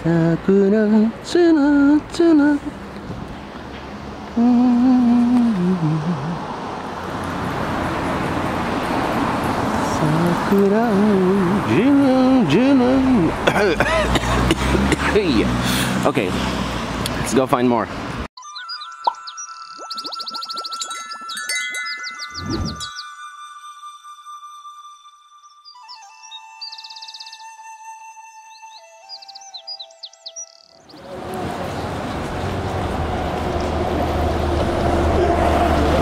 桜つなつな桜ジュヌジュヌOkay, let's go find more.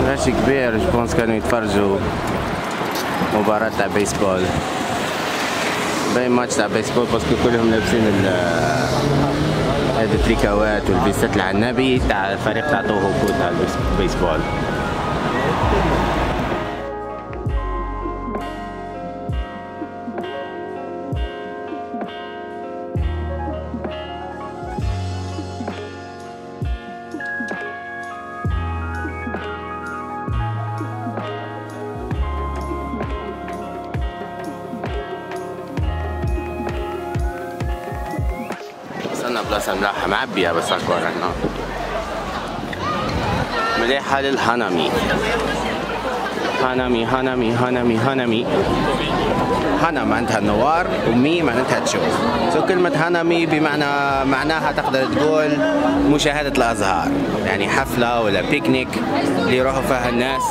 رش كبير جبونس كانوا يتفرجوا مباراة تاع بيسبول. باين ماتش تاع بيسبول باسكو كلهم لابسين هاد التريكاوات والبيسات العنابي تاع الفريق تاع توهوكو تاع البيسبول. وصلنا بلاصة ملاحة معبية بس هكا هنا مليحة للهانامي. هانامي هانامي هانامي هانامي. هانا معناتها النوار ومي معناتها تشوف. كلمة هانامي معناها تقدر تقول مشاهدة الأزهار، يعني حفلة ولا بيكنيك اللي يروحوا فيها الناس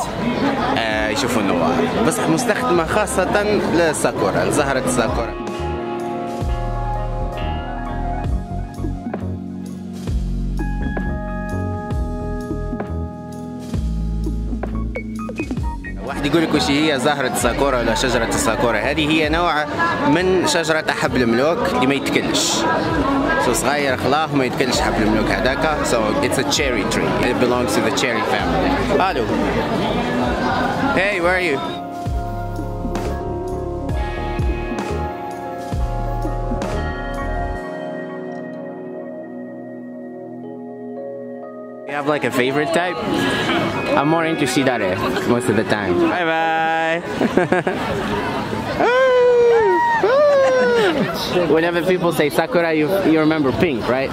يشوفوا النوار، بس مستخدمة خاصة للساكورا، لزهرة الساكورا. واحد يقول لك وش هي زهرة الساكورا ولا شجرة الساكورا؟ هذه هي نوع من شجرة حبل الملوك اللي ما يتكلش. صغير خلاه ما يتكلش حبل الملوك هذاك. So it's a cherry tree. It belongs to the cherry family. Hello. Hey, where are you? You have like a favorite type? I'm more into shidare most of the time. Bye bye! Whenever people say sakura, you remember pink, right?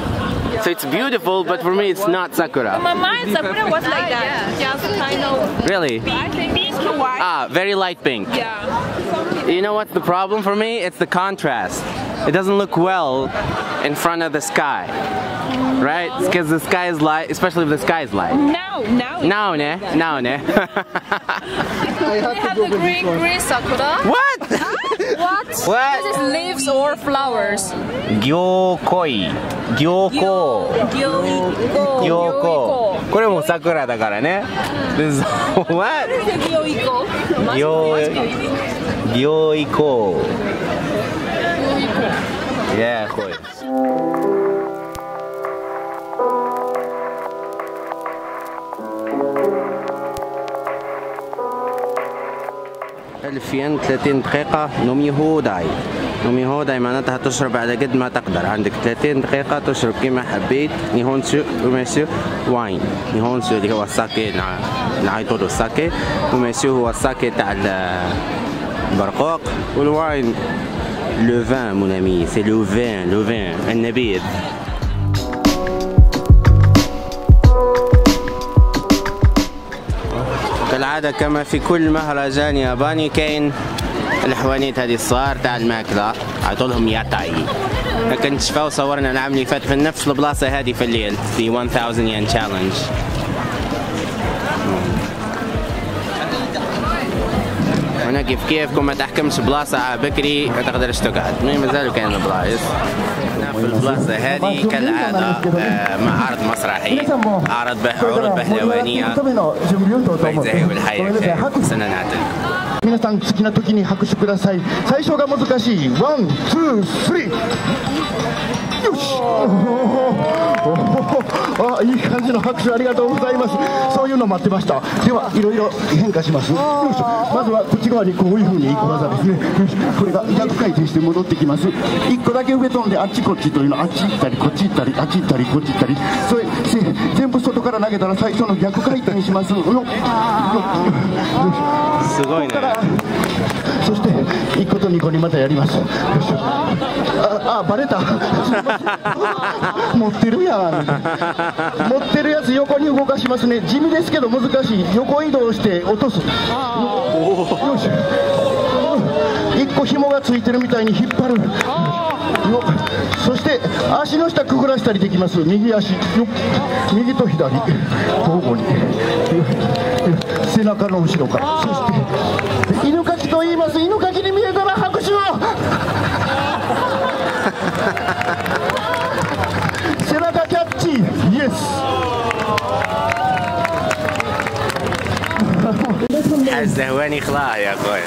So it's beautiful, but for me it's not sakura. In my mind, sakura was like that. Just kind of really? Pink to white. Ah, very light pink. Yeah. You know what's the problem for me? It's the contrast. It doesn't look well in front of the sky. Right? It's because the sky is light, especially if the sky is light. Now, ne? We have the green sakura. What? What? This is leaves or flowers. Gyokoi. Gyoko. Gyoko. これも桜だからね。This is what? Gyoiko. Yeah, كويس. ألفين 30 دقيقة نومي هوداي. نومي هوداي معناتها تشرب على قد ما تقدر، عندك 30 دقيقة تشرب كيما حبيت. نيهونسو وميسيو واين. نيهونسو اللي هو الساكي نعيطولو الساكي، وميسيو هو الساكي تاع البرقوق، والواين لو فان مون امي، سي لو فان النبيذ. كالعادة كما في كل مهرجان ياباني كاين الحوانيت هذه الصغار تاع الماكلة عطولهم ياتاي. لكن تشفاو صورنا العام اللي فات في نفس البلاصة هذه في الليل في 1000 ين تشالنج. هنا كيف ما تحكمش بلاصة بكري ما تقدرش تقعد، مازالوا كاين البلايص. هنا في البلاصة هذه كالعادة معارض مسرحي، عروض بهلوانية ويزهي والحياة سنة نعتل. 皆さん好きな時に拍手ください。最初が難しい。ワン、ツー、スリー。よし。あ、いい感じの拍手ありがとうございます。そういうの待ってました。ではいろいろ変化します。よし。まずはこっち側にこういう風に行く技ですね。よし。これが逆回転して戻ってきます。一個だけ上飛んであっちこっちというのあっち行ったりこっち行ったりあっち行ったりこっち行ったり。それ全部外から投げたら最初の逆回転します。すごいね。そして1個と2個にまたやります。よいしょ。あ、バレた。持ってるやん。持ってるやつ横に動かしますね。地味ですけど難しい。横移動して落とす。よいしょ。1個紐がついてるみたいに引っ張る。そして足の下くぐらしたりできます。右足、右と左交互に背中の後ろから。そして犬かきと言います。犬かきに見えたら拍手を。背中キャッチ、イエス。الزهواني خلاص يا اخوي.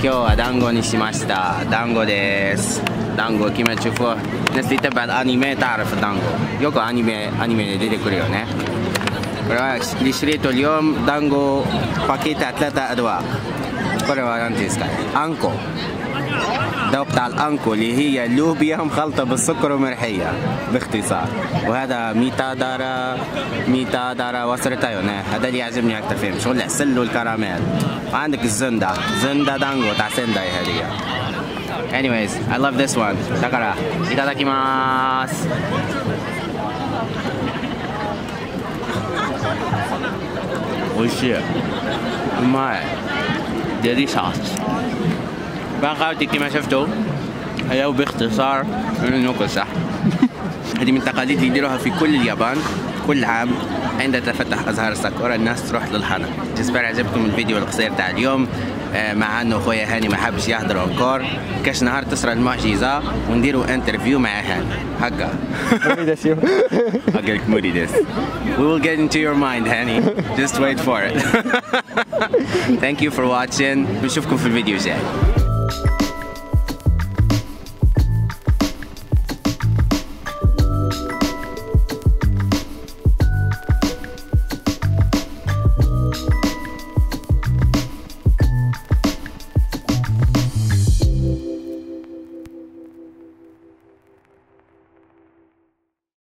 今日は団子にしました。団子です。団子كما تشوفوا الناس اللي تتبع الانمي تعرف الدانجو. يوكو انمي اللي ديري كوريو نه. اللي شريته اليوم دانجو باكيت 3 أدواق. これは何ていうんですかね、あんこ。الدواء بتاع الانكو اللي هي اللوبيا مخلطه بالسكر وملحيه باختصار. وهذا ميتا دارا وسرتايون. هذا اللي يعجبني اكثر فيهم شغل العسل والكراميل. وعندك زندا دانجو تاع سنداي هذه. Anyways, I love this one. だからいただきます。美味しい。うまい。delicious. باقي كما شفتوا هي باختصار النوكل صح. هذه من التقاليد اللي يديروها في كل اليابان كل عام عند تفتح أزهار الساكورا الناس تروح للحانة. جسبر عجبكم الفيديو القصير تاع اليوم مع انه خويا هاني ما حبش يحضر انكور. كاش نهار تصرى المعجزة ونديروا انترفيو مع هاني هكا. هكا مريدس. We will get into your mind هاني. Just wait for it. Thank you for watching. نشوفكم في الفيديو الجاي.